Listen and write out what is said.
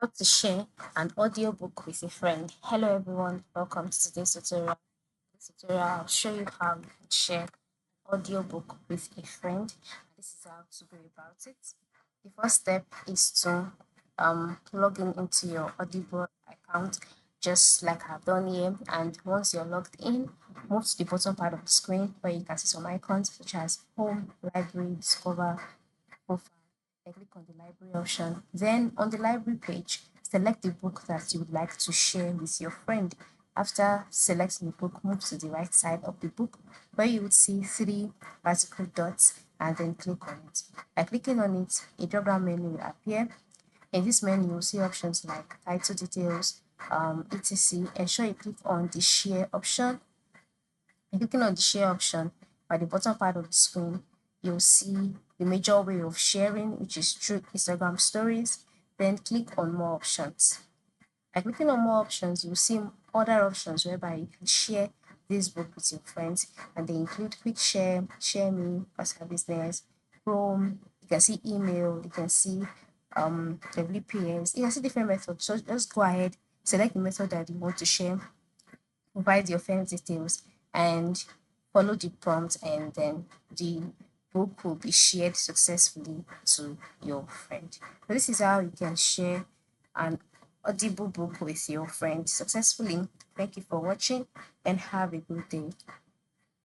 How to share an audiobook with a friend. Hello everyone, welcome to today's tutorial. This tutorial I'll show you how you can share an audiobook with a friend. This is how to go about it. The first step is to log in into your Audible account, just like I've done here. And once you're logged in, move to the bottom part of the screen where you can see some icons such as home, library, discover, profile, then click on the library option. Then on the library page, select the book that you would like to share with your friend. After selecting the book, move to the right side of the book where you would see three vertical dots and then click on it. By clicking on it, a drop-down menu will appear. In this menu, you'll see options like title details, etc. Ensure you click on the share option. By clicking on the share option, by the bottom part of the screen, you'll see the major way of sharing, which is through Instagram stories. Then click on more options. By clicking on more options, you'll see other options whereby you can share this book with your friends, and they include quick share, share me, personal business, Chrome, you can see email, you can see WPS, you can see different methods. So just go ahead, select the method that you want to share, provide your friend's details, and follow the prompt, and then the book will be shared successfully to your friend. So this is how you can share an Audible book with your friend successfully. Thank you for watching and have a good day.